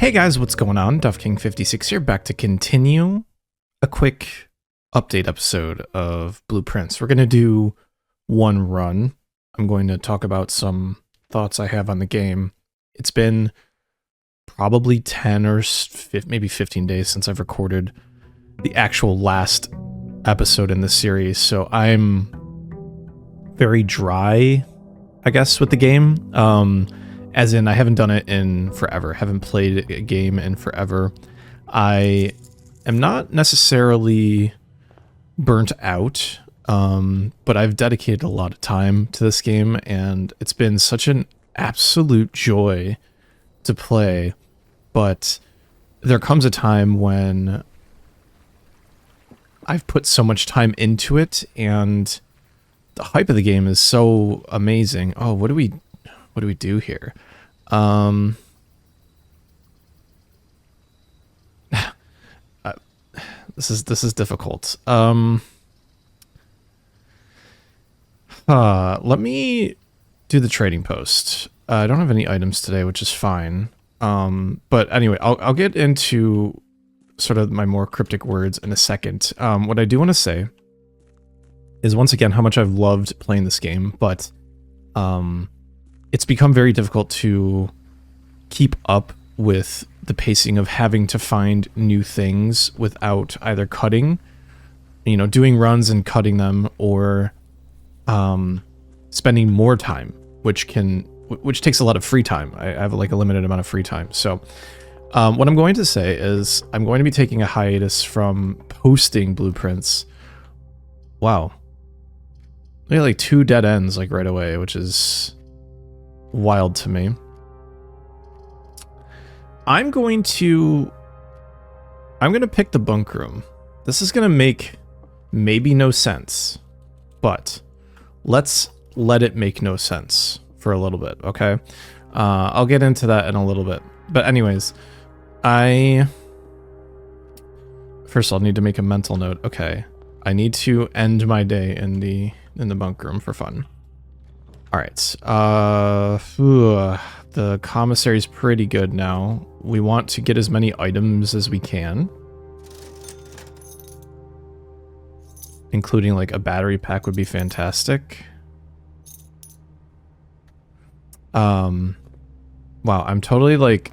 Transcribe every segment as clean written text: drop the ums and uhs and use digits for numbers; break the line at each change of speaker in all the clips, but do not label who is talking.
Hey guys, what's going on? DuffKing56 here, back to continue a quick update episode of Blueprints. We're going to do one run. I'm going to talk about some thoughts I have on the game. It's been probably 10 or maybe 15 days since I've recorded the actual last episode in this series, so I'm very dry, I guess, with the game. As in, I haven't done it in forever, haven't played a game in forever. I am not necessarily burnt out, but I've dedicated a lot of time to this game, and it's been such an absolute joy to play. But there comes a time when I've put so much time into it, and the hype of the game is so amazing. Oh, what do we do here? This is difficult. Let me do the trading post. I don't have any items today, which is fine. But anyway, I'll get into sort of my more cryptic words in a second. What I do want to say is, once again, how much I've loved playing this game, but it's become very difficult to keep up with the pacing of having to find new things without either cutting, doing runs and cutting them, or spending more time, which takes a lot of free time. I have like a limited amount of free time. So what I'm going to say is I'm going to be taking a hiatus from posting blueprints. Wow. I got like 2 dead ends like right away, which is wild to me. I'm going to pick the bunk room. This is going to make maybe no sense, but let's let it make no sense for a little bit, okay? I'll get into that in a little bit. But anyways, first I'll need to make a mental note. Okay, I need to end my day in the bunk room for fun. All right, the commissary is pretty good now. We want to get as many items as we can, including like a battery pack would be fantastic. Wow, I'm totally like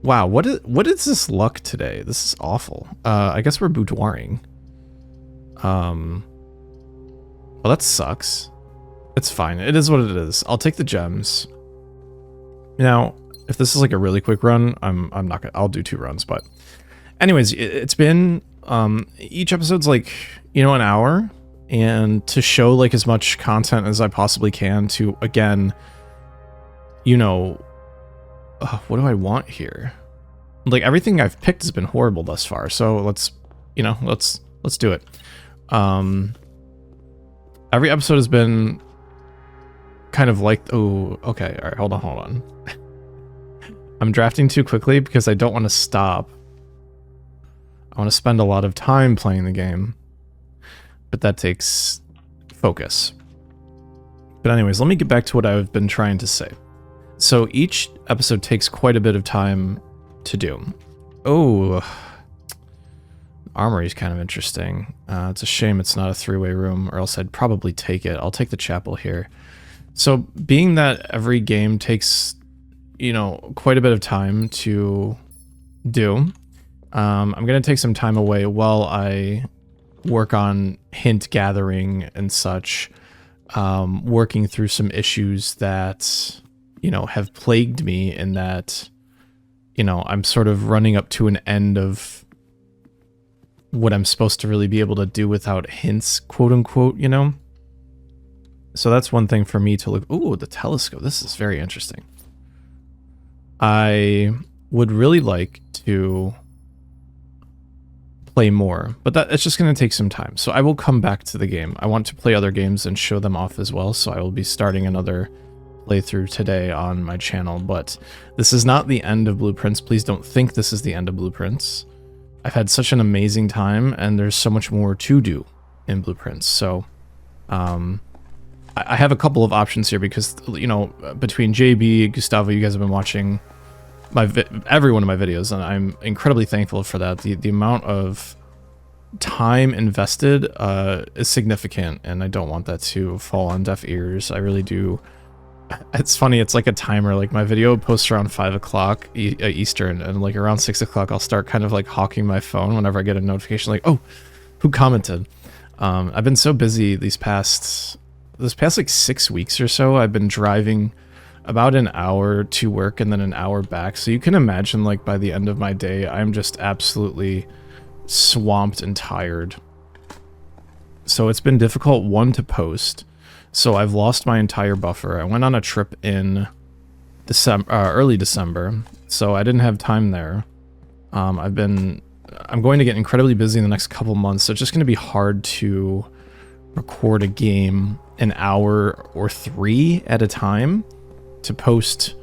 wow, what is this luck today? This is awful. I guess we're boudoiring. Well, that sucks. It's fine. It is what it is. I'll take the gems. Now, if this is like a really quick run, I'm not gonna. I'll do 2 runs. But, anyways, it's been each episode's like an hour, and to show like as much content as I possibly can to, again, what do I want here? Like, everything I've picked has been horrible thus far. So let's do it. Every episode has been kind of like, oh, okay, all right, hold on. I'm drafting too quickly because I don't want to stop. I want to spend a lot of time playing the game, but that takes focus. But anyways, let me get back to what I've been trying to say. So each episode takes quite a bit of time to do. Oh, armory is kind of interesting. It's a shame it's not a 3-way room, or else I'd probably take it. I'll take the chapel here. So being that every game takes, quite a bit of time to do, I'm going to take some time away while I work on hint gathering and such, working through some issues that, have plagued me, in that, I'm sort of running up to an end of what I'm supposed to really be able to do without hints, quote unquote, So that's one thing for me to look. Ooh, the telescope. This is very interesting. I would really like to play more, but it's just going to take some time. So I will come back to the game. I want to play other games and show them off as well. So I will be starting another playthrough today on my channel, but this is not the end of Blueprints. Please don't think this is the end of Blueprints. I've had such an amazing time, and there's so much more to do in Blueprints. So I have a couple of options here because, between JB, Gustavo, you guys have been watching every one of my videos, and I'm incredibly thankful for that. The amount of time invested is significant, and I don't want that to fall on deaf ears. I really do. It's funny, it's like a timer. Like, my video posts around 5 o'clock Eastern, and like around 6 o'clock I'll start kind of like hawking my phone whenever I get a notification like, oh, who commented. I've been so busy this past like 6 weeks or so. I've been driving about an hour to work and then an hour back, so you can imagine, like, by the end of my day I'm just absolutely swamped and tired. So it's been difficult, one, to post. So I've lost my entire buffer. I went on a trip in early December, so I didn't have time there. I'm going to get incredibly busy in the next couple months, so it's just going to be hard to record a game an hour or 3 at a time to post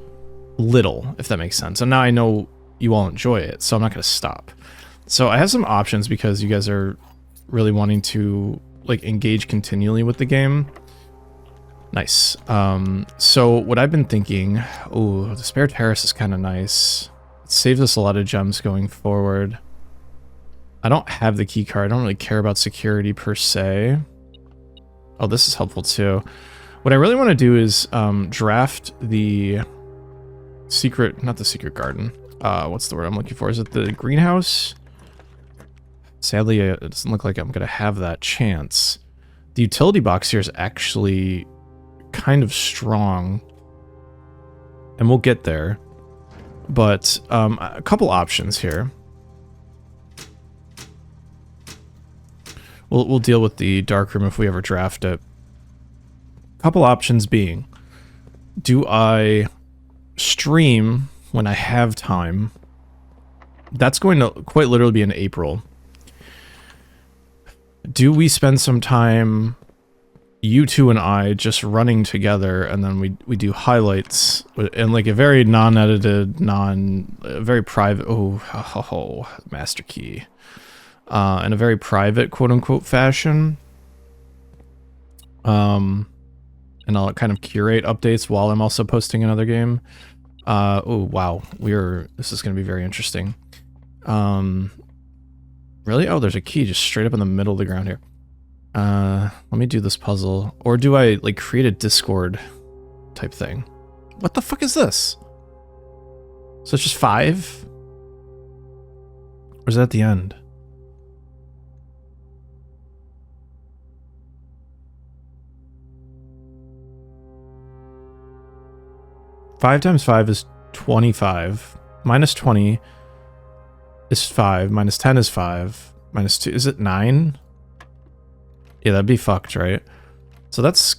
little, if that makes sense. And now I know you all enjoy it, so I'm not going to stop. So I have some options because you guys are really wanting to, like, engage continually with the game. Nice. So what I've been thinking, oh, the spare terrace is kind of nice. It saves us a lot of gems going forward. I don't have the key card. I don't really care about security per se. Oh, this is helpful too. What I really want to do is draft the secret, not the secret garden. What's the word I'm looking for? Is it the greenhouse? Sadly, it doesn't look like I'm going to have that chance. The utility box here is actually kind of strong, and we'll get there. But a couple options here. We'll deal with the dark room if we ever draft it. Couple options being, do I stream when I have time? That's going to quite literally be in April. Do we spend some time, you two and I, just running together, and then we do highlights in like a very non-edited, very private, master key, in a very private quote-unquote fashion. And I'll kind of curate updates while I'm also posting another game. Oh wow, this is going to be very interesting. Really? Oh, there's a key just straight up in the middle of the ground here. Let me do this puzzle. Or do I, like, create a Discord type thing? What the fuck is this? So it's just 5? Or is that at the end? Five times 5 is 25. Minus 20 is 5. Minus 10 is 5. Minus 2, is it 9? Yeah, that'd be fucked, right? So that's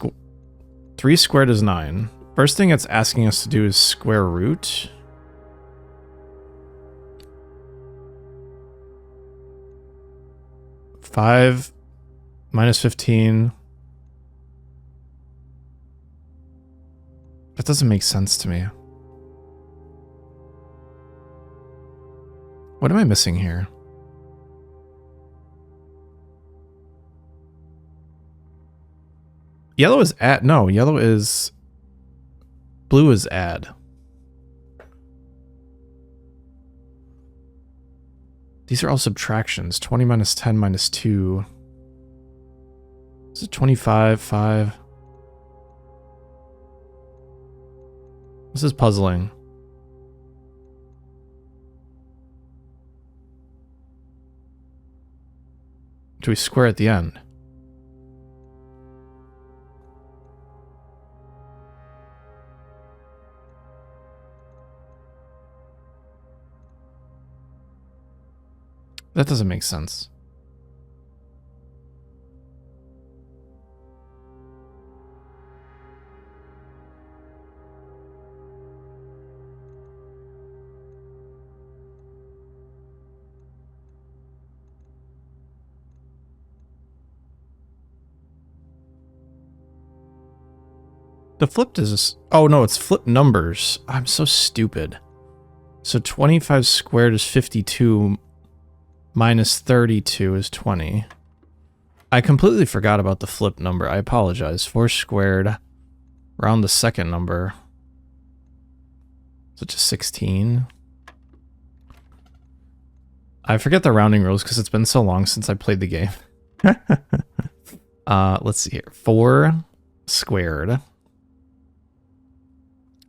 3 squared is 9. First thing it's asking us to do is square root. Five minus 15. That doesn't make sense to me. What am I missing here? Yellow is add. No, yellow is... Blue is add. These are all subtractions. 20 minus 10 minus 2. Is it 25, 5? This is puzzling. Do we square at the end? That doesn't make sense. The flipped is... Oh, no, it's flipped numbers. I'm so stupid. So 25 squared is 52, minus 32 is 20. I completely forgot about the flipped number. I apologize. 4 squared, round the second number. So just 16. I forget the rounding rules because it's been so long since I played the game. Let's see here. 4 squared.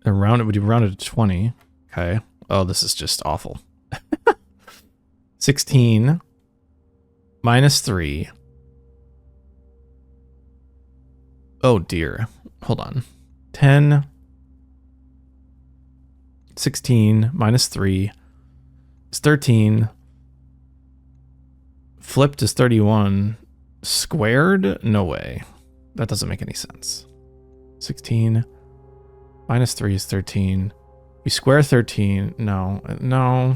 And would you round it to 20? Okay. Oh, this is just awful. 16 minus 3. Oh dear. Hold on. 10. 16 minus 3 is 13. Flipped is 31. Squared? No way. That doesn't make any sense. 16 minus 3 is 13. We square 13. No. No.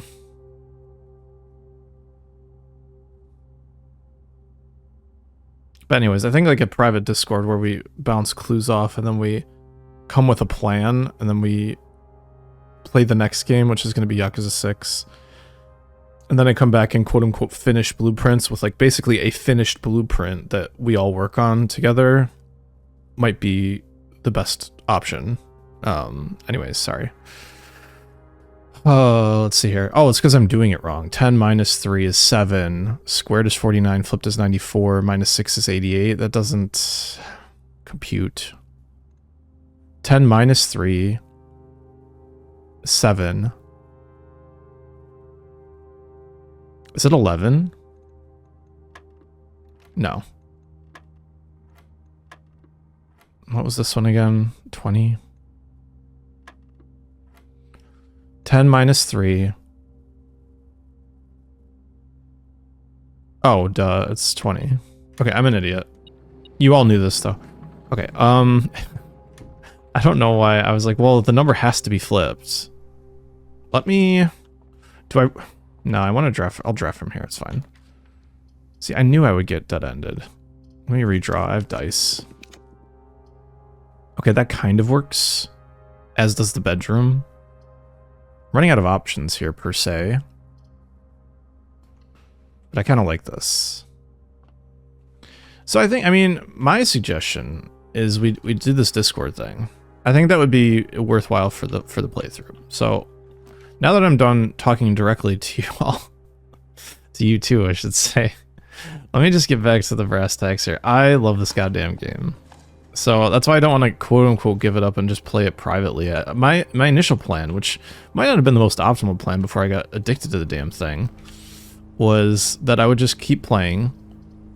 But anyways, I think like a private Discord where we bounce clues off and then we come with a plan and then we play the next game, which is going to be Yakuza 6. And then I come back and quote-unquote finish blueprints with like basically a finished blueprint that we all work on together might be the best option. Anyways, sorry. Let's see here. Oh, it's because I'm doing it wrong. 10 minus 3 is 7. Squared is 49. Flipped is 94. Minus 6 is 88. That doesn't compute. 10 minus 3 is 7. Is it 11? No. What was this one again? 20? 10 minus 3. Oh, duh, it's 20. Okay, I'm an idiot. You all knew this, though. Okay, I don't know why. I was like, well, the number has to be flipped. Let me... No, I want to draft... I'll draft from here, it's fine. See, I knew I would get dead-ended. Let me redraw. I have dice. Okay, that kind of works. As does the bedroom. Running out of options here, per se. But I kind of like this. So I mean, my suggestion is we do this Discord thing. I think that would be worthwhile for the playthrough. So now that I'm done talking directly to you all, to you too, I should say, let me just get back to the brass tacks here. I love this goddamn game. So that's why I don't want to quote-unquote give it up and just play it privately. My initial plan, which might not have been the most optimal plan before I got addicted to the damn thing, was that I would just keep playing,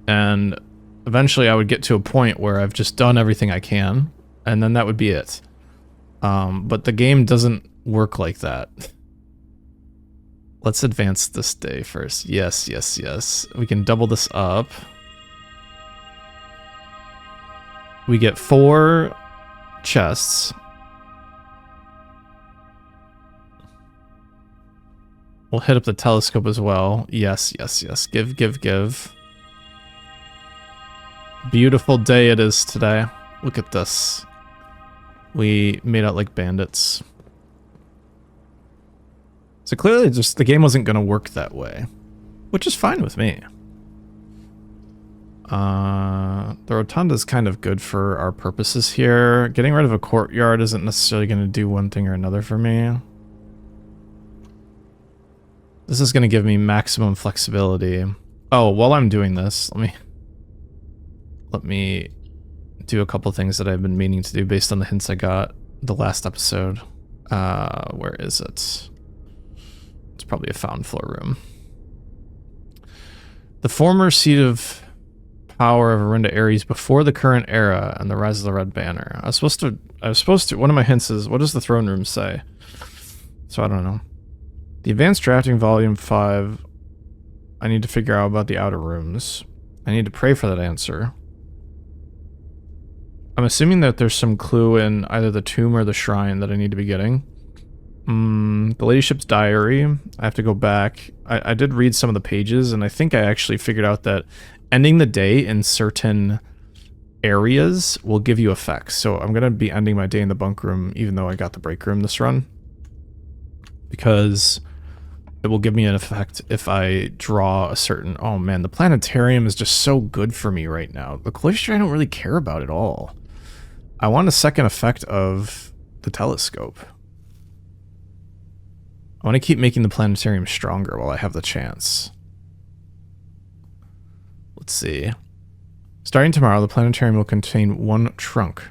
and eventually I would get to a point where I've just done everything I can, and then that would be it. But the game doesn't work like that. Let's advance this day first. Yes, yes, yes. We can double this up. We get 4 chests. We'll hit up the telescope as well. Yes, yes, yes. Give, give, give. Beautiful day it is today. Look at this. We made out like bandits. So clearly just the game wasn't going to work that way, which is fine with me. The rotunda is kind of good for our purposes here. Getting rid of a courtyard isn't necessarily going to do one thing or another for me. This is going to give me maximum flexibility. Oh, while I'm doing this, let me do a couple things that I've been meaning to do based on the hints I got the last episode. Where is it? It's probably a found floor room. The former seat of power of Arinda Ares before the current era and the rise of the Red Banner. I was supposed to, one of my hints is, what does the throne room say? So I don't know. The advanced drafting volume 5, I need to figure out about the outer rooms. I need to pray for that answer. I'm assuming that there's some clue in either the tomb or the shrine that I need to be getting. The ladyship's diary, I have to go back. I did read some of the pages, and I think I actually figured out that ending the day in certain areas will give you effects. So I'm going to be ending my day in the bunk room, even though I got the break room this run. Because it will give me an effect if I draw a certain... Oh man, the planetarium is just so good for me right now. The cloister I don't really care about at all. I want a second effect of the telescope. I want to keep making the planetarium stronger while I have the chance. Let's see. Starting tomorrow, the planetarium will contain 1 trunk.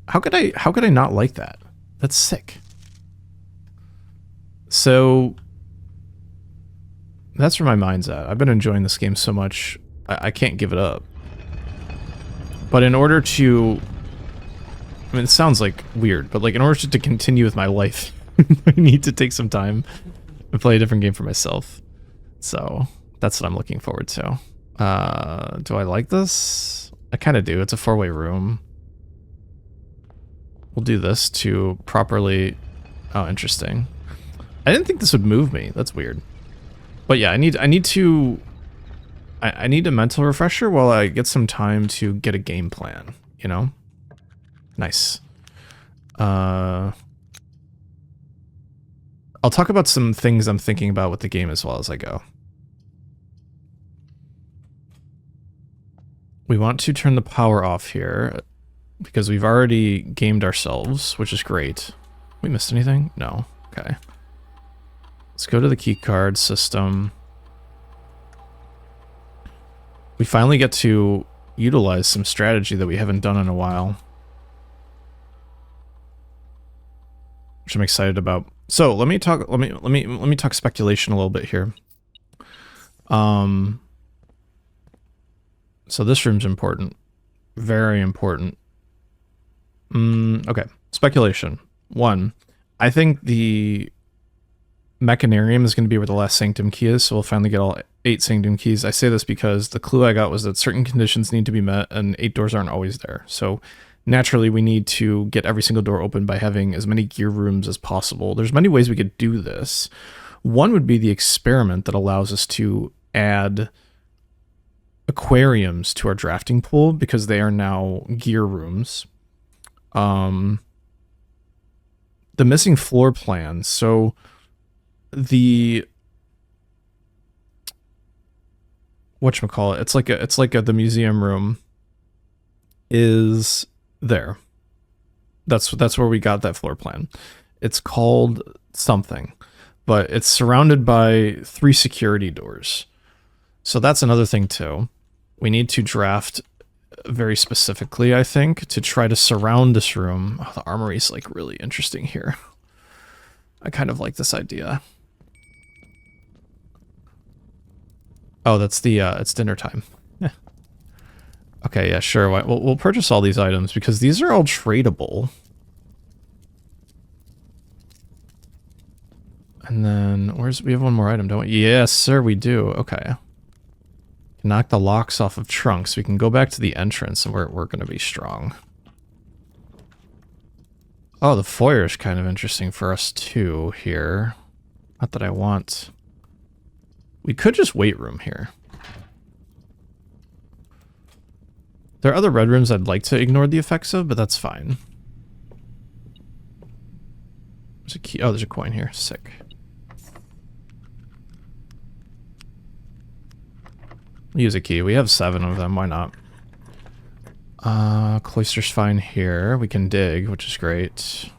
How could I not like that? That's sick. So that's where my mind's at. I've been enjoying this game so much, I can't give it up. But in order to, I mean, it sounds like weird, but like in order to continue with my life, I need to take some time and play a different game for myself. So that's what I'm looking forward to. Do I like this? I kind of do. It's a 4-way room. We'll do this to properly... Oh, interesting. I didn't think this would move me. That's weird. But yeah, I need a mental refresher while I get some time to get a game plan, you know? Nice. I'll talk about some things I'm thinking about with the game as well as I go. We want to turn the power off here because we've already gamed ourselves, which is great. We missed anything? No. Okay. Let's go to the keycard system. We finally get to utilize some strategy that we haven't done in a while, which I'm excited about. So let me talk speculation a little bit here. So this room's important. Very important. Okay. Speculation. 1. I think the Mechanarium is going to be where the last Sanctum key is, so we'll finally get all 8 Sanctum keys. I say this because the clue I got was that certain conditions need to be met, and 8 doors aren't always there. So naturally, we need to get every single door open by having as many gear rooms as possible. There's many ways we could do this. One would be the experiment that allows us to add aquariums to our drafting pool because they are now gear rooms. The missing floor plan. So the whatchamacallit, it's like the museum room is there. That's where we got that floor plan. It's called something, but it's surrounded by 3 security doors. So that's another thing too. We need to draft very specifically, I think, to try to surround this room. Oh, the armory is like really interesting here. I kind of like this idea. Oh, that's the, it's dinner time. Yeah. Okay, yeah, sure. We'll purchase all these items because these are all tradable. And then, we have one more item, don't we? Yes, sir, we do. Okay. Knock the locks off of trunks. We can go back to the entrance and we're going to be strong. Oh, the foyer is kind of interesting for us too here. Not that I want... We could just wait room here. There are other red rooms I'd like to ignore the effects of, but that's fine. There's a key. Oh, there's a coin here. Sick. Use a key. We have 7 of them. Why not? Cloister's fine here. We can dig, which is great.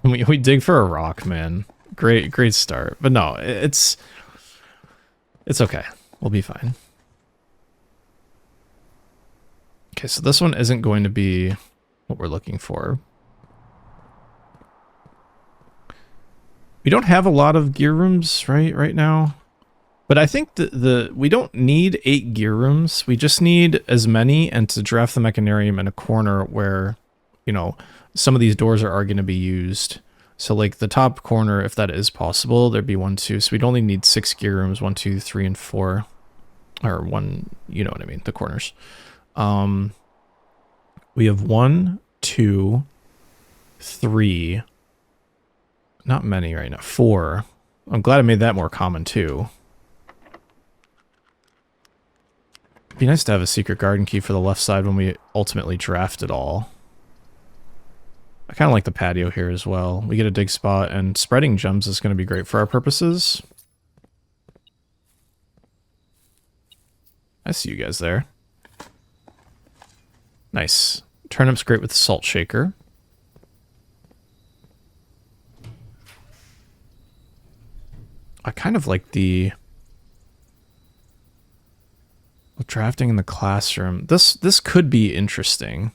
We dig for a rock, man. Great start. But no, it's okay. We'll be fine. Okay, so this one isn't going to be what we're looking for. We don't have a lot of gear rooms right now. But I think we don't need 8 gear rooms. We just need as many, and to draft the Mechanarium in a corner where, you know, some of these doors are going to be used. So like the top corner, if that is possible, there'd be 1, 2. So we'd only need 6 gear rooms, 1, 2, 3, and 4. Or 1, you know what I mean, the corners. We have 1, 2, 3. Not many right now. 4. I'm glad I made that more common too. It'd be nice to have a secret garden key for the left side when we ultimately draft it all. I kind of like the patio here as well. We get a dig spot, and spreading gems is going to be great for our purposes. I see you guys there. Nice. Turnip's great with the salt shaker. I kind of like the drafting in the classroom. This could be interesting.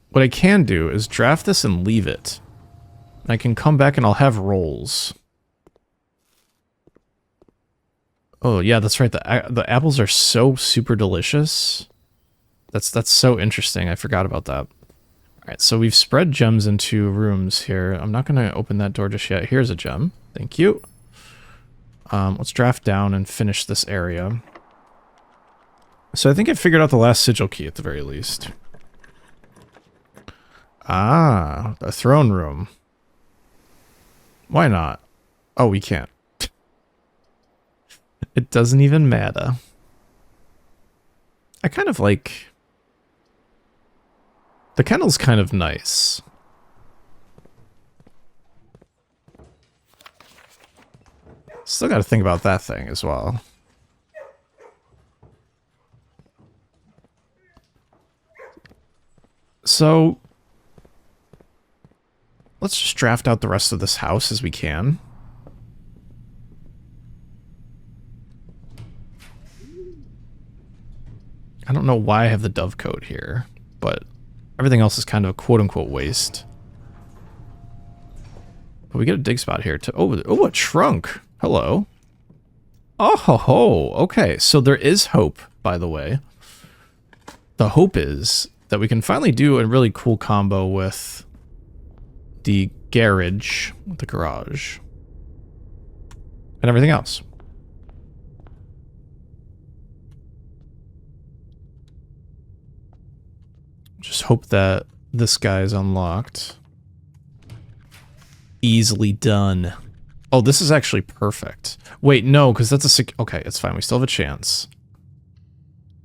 What I can do is draft this and leave it. I can come back and I'll have rolls. Oh yeah, that's right. The apples are so super delicious. That's so interesting. I forgot about that. All right, so we've spread gems into rooms here. I'm not going to open that door just yet. Here's a gem. Thank you. Let's draft down and finish this area. So I think I figured out the last sigil key at the very least. Ah, the throne room. Why not? Oh, we can't. It doesn't even matter. I kind of like... The kennel's kind of nice. Still got to think about that thing as well. So... Let's just draft out the rest of this house as we can. I don't know why I have the dovecote here, but everything else is kind of a quote-unquote waste. But we get a dig spot here to... Oh, a trunk! Hello. Oh, ho, ho. Okay, so there is hope, by the way. The hope is that we can finally do a really cool combo with the garage, the garage, and everything else. Just hope that this guy is unlocked. Easily done. Oh, this is actually perfect. Wait, no, because that's a... Okay, it's fine. We still have a chance.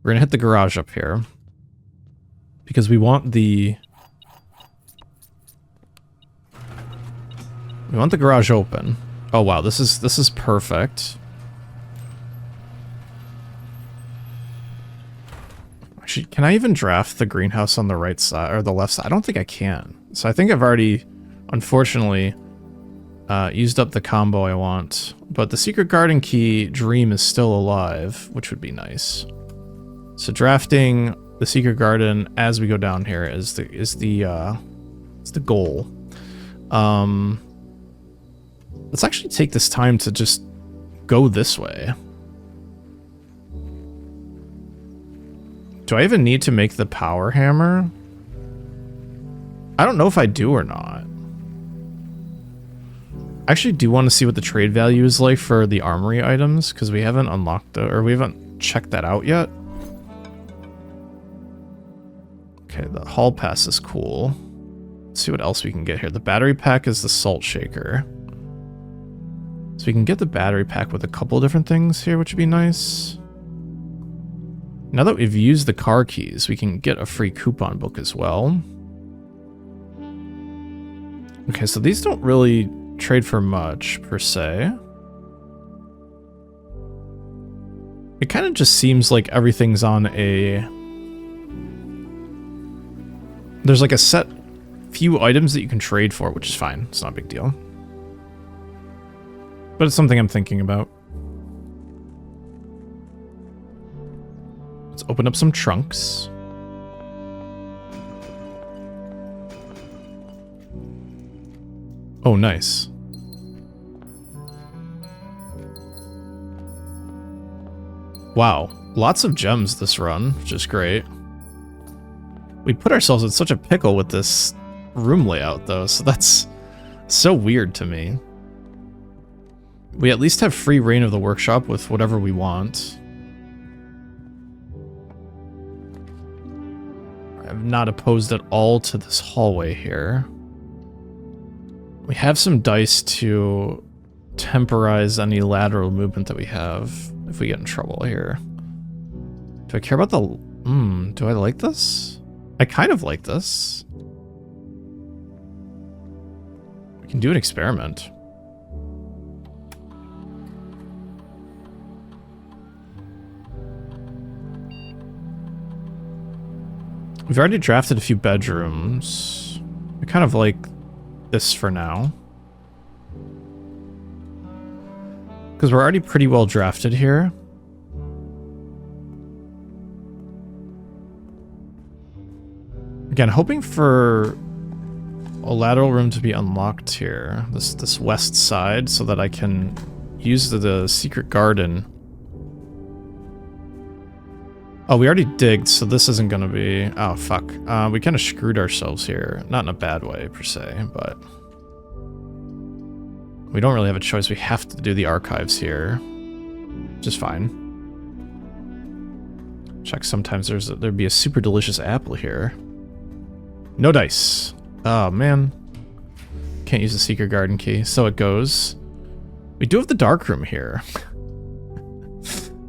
We're going to hit the garage up here. Because we want the... We want the garage open. Oh, wow. This is perfect. Actually, can I even draft the greenhouse on the right side or the left side? I don't think I can. So I think I've already, unfortunately, used up the combo I want. But the secret garden key dream is still alive, which would be nice. So drafting the secret garden as we go down here is the goal. Let's actually take this time to just go this way. Do I even need to make the power hammer? I don't know if I do or not. I actually do want to see what the trade value is like for the armory items, because we haven't unlocked it, or we haven't checked that out yet. Okay, the hall pass is cool. Let's see what else we can get here. The battery pack is the salt shaker. So we can get the battery pack with a couple different things here, which would be nice. Now that we've used the car keys, we can get a free coupon book as well. Okay, so these don't really trade for much, per se. It kind of just seems like everything's on a... There's like a set few items that you can trade for, which is fine. It's not a big deal. But it's something I'm thinking about. Let's open up some trunks. Oh, nice. Wow, lots of gems this run, which is great. We put ourselves in such a pickle with this room layout, though, so that's so weird to me. We at least have free reign of the workshop with whatever we want. I'm not opposed at all to this hallway here. We have some dice to temporize any lateral movement that we have if we get in trouble here. Do I care about the... do I like this? I kind of like this. We can do an experiment. We've already drafted a few bedrooms. I kind of like this for now. Because we're already pretty well drafted here. Again, hoping for a lateral room to be unlocked here. This west side, so that I can use the secret garden. Oh, we already digged, so this isn't gonna be... Oh, fuck. We kind of screwed ourselves here. Not in a bad way, per se, but... We don't really have a choice. We have to do the archives here. Which is fine. Check, sometimes there'd be a super delicious apple here. No dice. Oh, man. Can't use the secret garden key. So it goes. We do have the dark room here.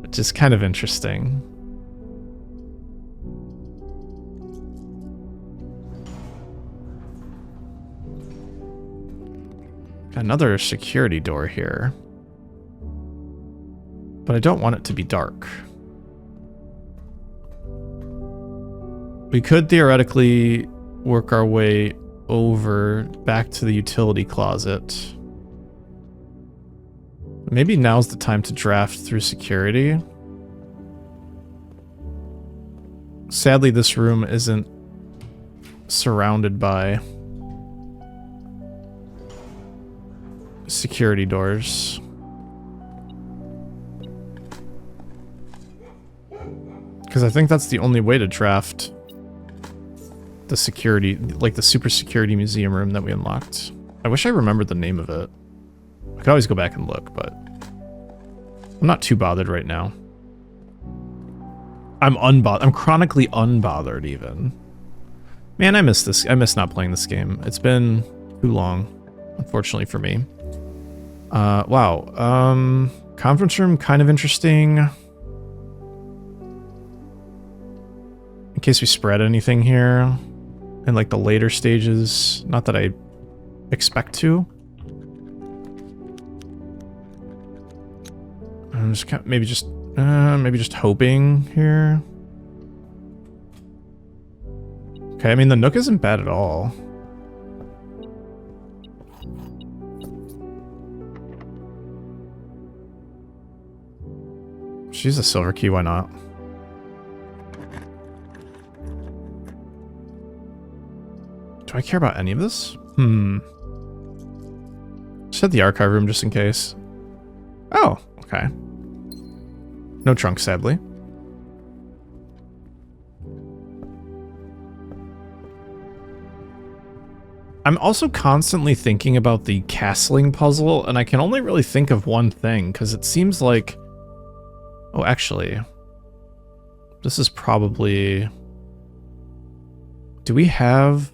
Which is kind of interesting. Another security door here. But I don't want it to be dark. We could theoretically work our way over back to the utility closet. Maybe now's the time to draft through security. Sadly, this room isn't surrounded by security doors. Because I think that's the only way to draft the security, like the super security museum room that we unlocked. I wish I remembered the name of it. I could always go back and look, but I'm not too bothered right now. I'm chronically unbothered even. Man, I miss this. I miss not playing this game. It's been too long, unfortunately for me. Wow. Conference room, kind of interesting. In case we spread anything here in like the later stages. Not that I expect to. I'm just maybe just hoping here. Okay, I mean the Nook isn't bad at all. She's a silver key, why not? Do I care about any of this? Just hit the archive room just in case. Oh, okay. No trunk, sadly. I'm also constantly thinking about the castling puzzle, and I can only really think of one thing, because it seems like... Oh, actually, this is probably... Do we have...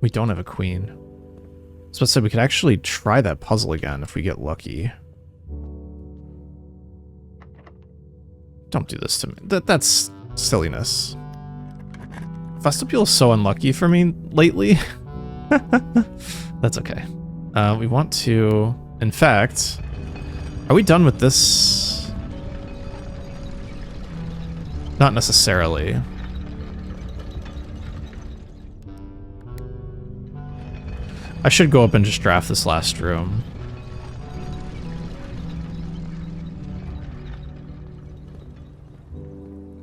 We don't have a queen. So I said we could actually try that puzzle again if we get lucky. Don't do this to me. That's silliness. Vestibule is so unlucky for me lately. That's okay. We want to... In fact... Are we done with this? Not necessarily. I should go up and just draft this last room.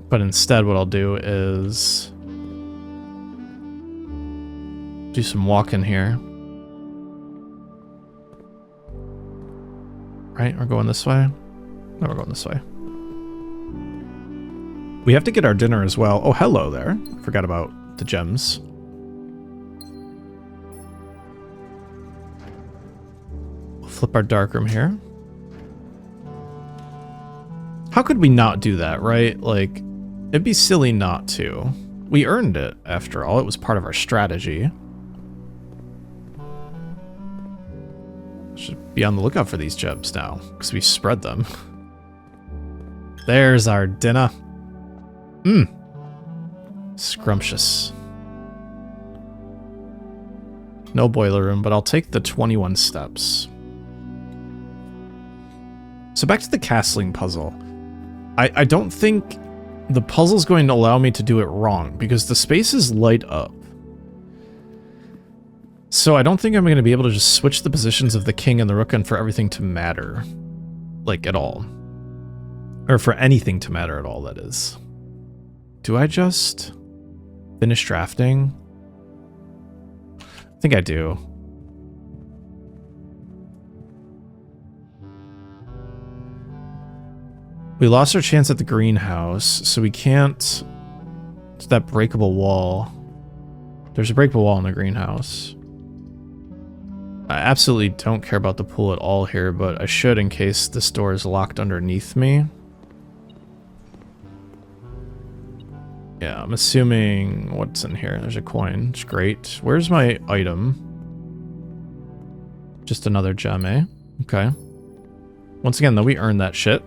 But instead what I'll do is do some walking here. Right, we're going this way? No, we're going this way. We have to get our dinner as well. Oh, hello there. Forgot about the gems. We'll flip our darkroom here. How could we not do that, right? Like, it'd be silly not to. We earned it, after all. It was part of our strategy. Should be on the lookout for these gems now, because we spread them. There's our dinner. Scrumptious. No boiler room, but I'll take the 21 steps. So back to the castling puzzle. I don't think the puzzle's going to allow me to do it wrong, because the spaces light up. So I don't think I'm going to be able to just switch the positions of the king and the rook and for everything to matter. Like, at all. Or for anything to matter at all, that is. Do I just finish drafting? I think I do. We lost our chance at the greenhouse, so we can't... It's that breakable wall. There's a breakable wall in the greenhouse. I absolutely don't care about the pool at all here, but I should in case this door is locked underneath me. Yeah, I'm assuming what's in here. There's a coin. It's great. Where's my item? Just another gem, eh? Okay. Once again, though, we earned that shit.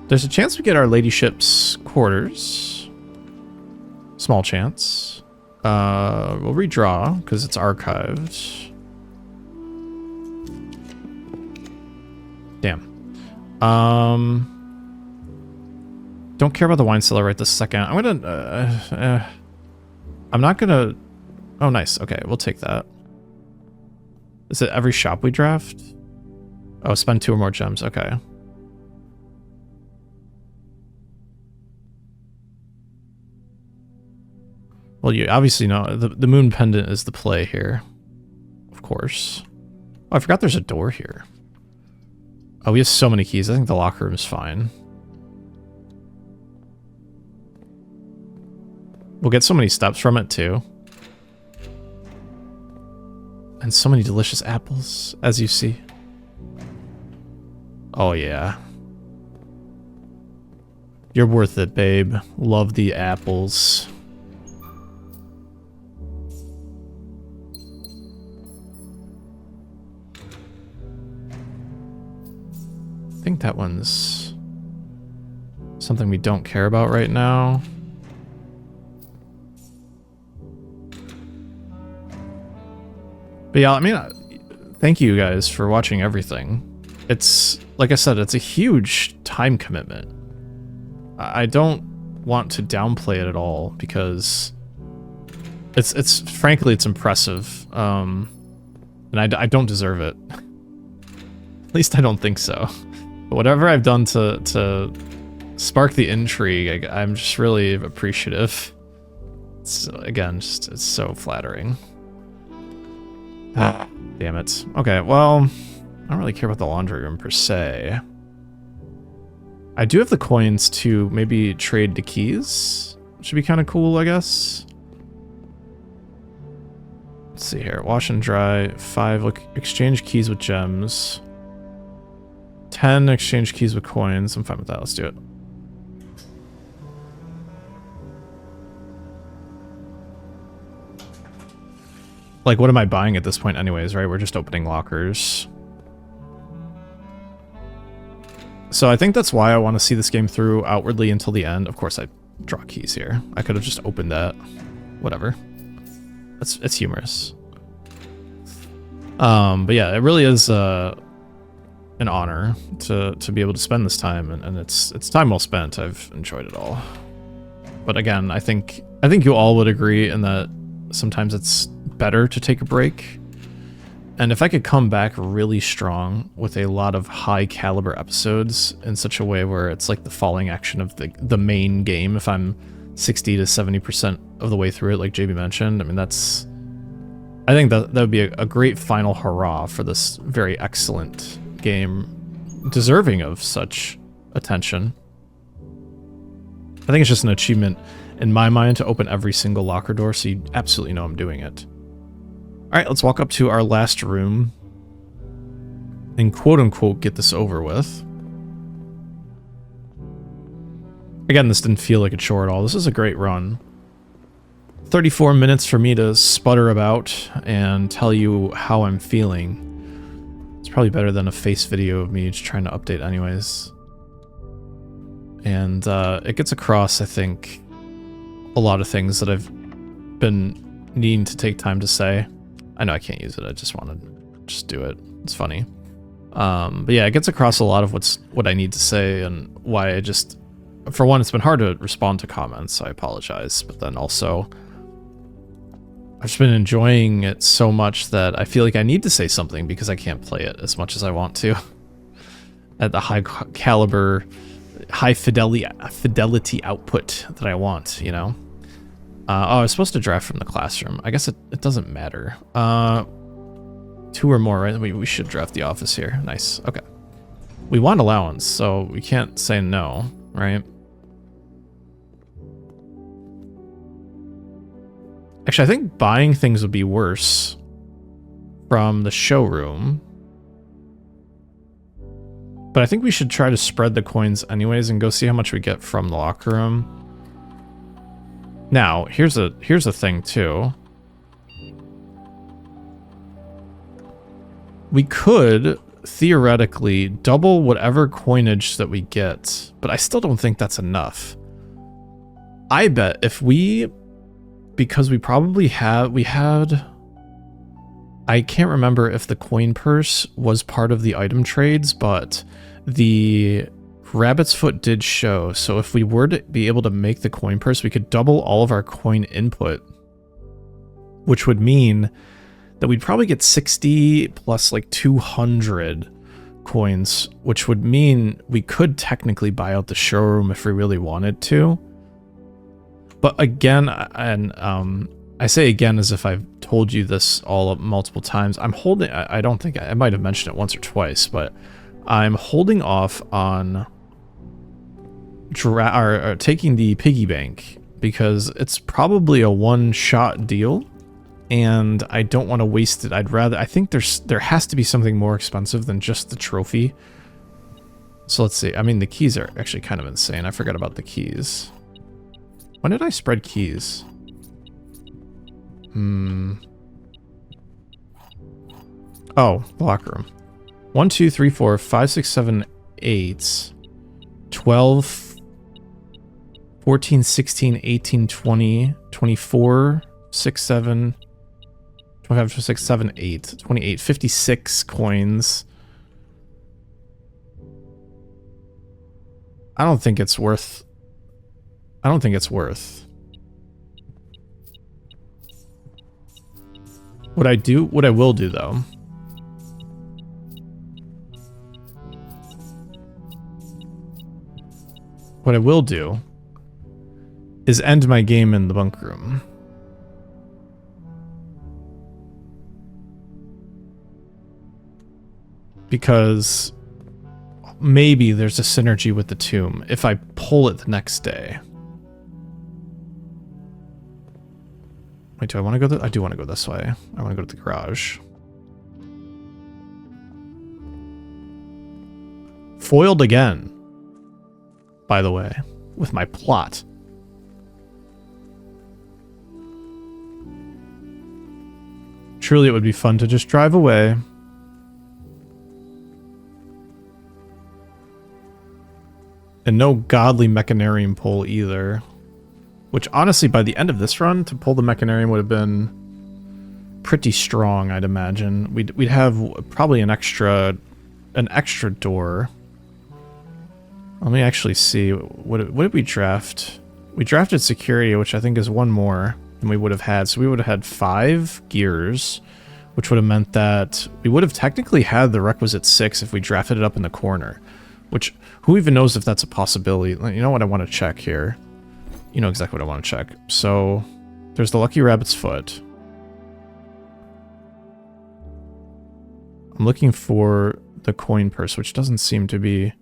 There's a chance we get our ladyship's quarters. Small chance. We'll redraw, because it's archived. Damn. Don't care about the wine cellar right this second. I'm gonna... I'm not gonna... Oh, nice. Okay, we'll take that. Is it every shop we draft? Oh, spend 2 or more gems. Okay. Well, you obviously know the moon pendant is the play here. Of course. Oh, I forgot there's a door here. Oh, we have so many keys. I think the locker room's fine. We'll get so many steps from it, too. And so many delicious apples, as you see. Oh, yeah. You're worth it, babe. Love the apples. I think that one's something we don't care about right now. But yeah, I mean, thank you guys for watching everything. It's, like I said, it's a huge time commitment. I don't want to downplay it at all because it's frankly, it's impressive. And I don't deserve it. At least I don't think so. But whatever I've done to spark the intrigue, I'm just really appreciative. It's, again, just, it's so flattering. Ah, damn it. Okay, well, I don't really care about the laundry room per se. I do have the coins to maybe trade the keys. Should be kind of cool, I guess. Let's see here. Wash and dry. 5. Look, exchange keys with gems. 10. Exchange keys with coins. I'm fine with that. Let's do it. Like, what am I buying at this point anyways, right? We're just opening lockers. So I think that's why I want to see this game through outwardly until the end. Of course, I draw keys here. I could have just opened that. Whatever. It's humorous. But yeah, it really is an honor to be able to spend this time, and it's time well spent. I've enjoyed it all. But again, I think you all would agree in that sometimes it's better to take a break. And if I could come back really strong with a lot of high caliber episodes in such a way where it's like the falling action of the main game, if I'm 60 to 70% of the way through it, like JB mentioned, I mean, I think that would be a great final hurrah for this very excellent game, deserving of such attention. I think it's just an achievement in my mind to open every single locker door, so you absolutely know I'm doing it. Alright, let's walk up to our last room and quote-unquote get this over with. Again, this didn't feel like a chore at all. This is a great run. 34 minutes for me to sputter about and tell you how I'm feeling. It's probably better than a face video of me just trying to update anyways. And it gets across, I think, a lot of things that I've been needing to take time to say. I know I can't use it. I just want to just do it. It's funny. But yeah, it gets across a lot of what I need to say and why I just... For one, it's been hard to respond to comments, so I apologize. But then also, I've just been enjoying it so much that I feel like I need to say something because I can't play it as much as I want to. At the high caliber, high fidelity output that I want, you know? Oh, I was supposed to draft from the classroom. I guess it doesn't matter. 2 or more, right? We should draft the office here. Nice. Okay. We want allowance, so we can't say no, right? Actually, I think buying things would be worse from the showroom. But I think we should try to spread the coins anyways and go see how much we get from the locker room. Now, here's a thing too. We could theoretically double whatever coinage that we get, but I still don't think that's enough. I bet if we, because we probably had, I can't remember if the coin purse was part of the item trades, but the rabbit's foot did show. So if we were to be able to make the coin purse, we could double all of our coin input, which would mean that we'd probably get 60 plus like 200 coins, which would mean we could technically buy out the showroom if we really wanted to. But again, and I say again as if I've told you this all multiple times, I'm holding, I don't think, I might have mentioned it once or twice, but I'm holding off on taking the piggy bank because it's probably a one-shot deal. And I don't want to waste it. I think there has to be something more expensive than just the trophy. So let's see. I mean, the keys are actually kind of insane. I forgot about the keys. When did I spread keys? Oh, the locker room. 1, 2, 3, 4, 5, 6, 7, 8, 12, 14, 16, 18, 20, 24, 6, 7... 25, 26, 7, 8, 28, 56 coins. I don't think it's worth. What I will do though. What I will do is end my game in the bunk room. Because maybe there's a synergy with the tomb if I pull it the next day. Wait, do I want to go? I do want to go this way. I want to go to the garage. Foiled again, by the way, with my plot. Truly, it would be fun to just drive away. And no godly mechanarium pull either. Which honestly, by the end of this run, to pull the mechanarium would have been pretty strong, I'd imagine. We'd have probably an extra door. Let me actually see. What did we draft? We drafted security, which I think is one more than we would have had. So we would have had 5 gears, which would have meant that we would have technically had the requisite 6 if we drafted it up in the corner. Which, who even knows if that's a possibility? You know what I want to check here? You know exactly what I want to check. So, there's the Lucky Rabbit's Foot. I'm looking for the coin purse, which doesn't seem to be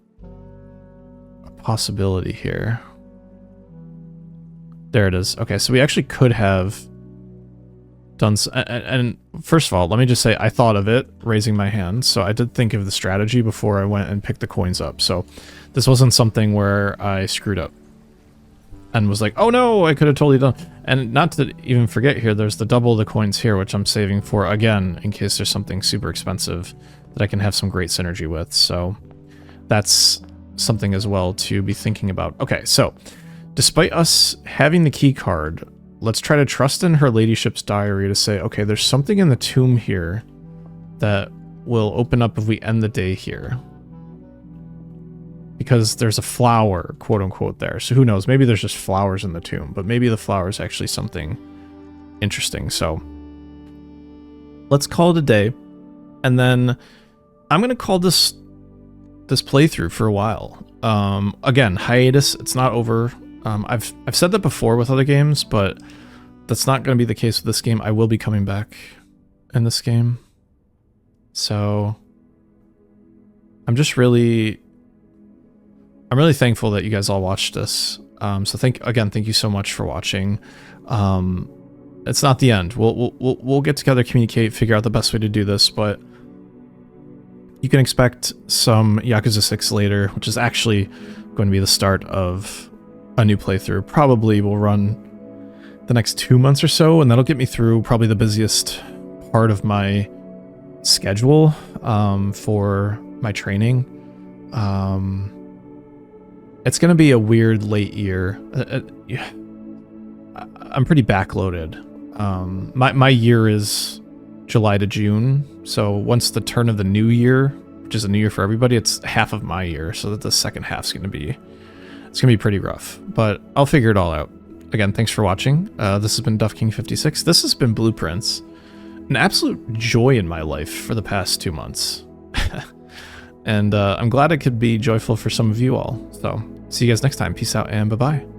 a possibility here. There it is. Okay, so we actually could have done... And first of all, let me just say I thought of it, raising my hand. So I did think of the strategy before I went and picked the coins up. So this wasn't something where I screwed up and was like, oh no, I could have totally done. And not to even forget here, there's the double the coins here, which I'm saving for, again, in case there's something super expensive that I can have some great synergy with. So that's something as well to be thinking about. Okay, so despite us having the key card, let's try to trust in her ladyship's diary to say, okay, there's something in the tomb here that will open up if we end the day here. Because there's a flower, quote unquote, there. So who knows? Maybe there's just flowers in the tomb, but maybe the flower is actually something interesting. So let's call it a day. And then I'm going to call this playthrough for a while. Again, hiatus, it's not over. I've said that before with other games, but that's not going to be the case with this game. I will be coming back in this game. So I'm really thankful that you guys all watched this. So thank you so much for watching. It's not the end. We'll get together, communicate, figure out the best way to do this, but you can expect some Yakuza 6 later, which is actually going to be the start of a new playthrough. Probably will run the next 2 months or so, and that'll get me through probably the busiest part of my schedule for my training. It's going to be a weird late year. I'm pretty backloaded. My year is July to June, so once the turn of the new year, which is a new year for everybody, it's half of my year, so that the second half's going to be pretty rough, but I'll figure it all out. Again, thanks for watching. This has been DuffKing56. This has been Blueprints. An absolute joy in my life for the past 2 months. And I'm glad it could be joyful for some of you all. So, see you guys next time. Peace out and bye-bye.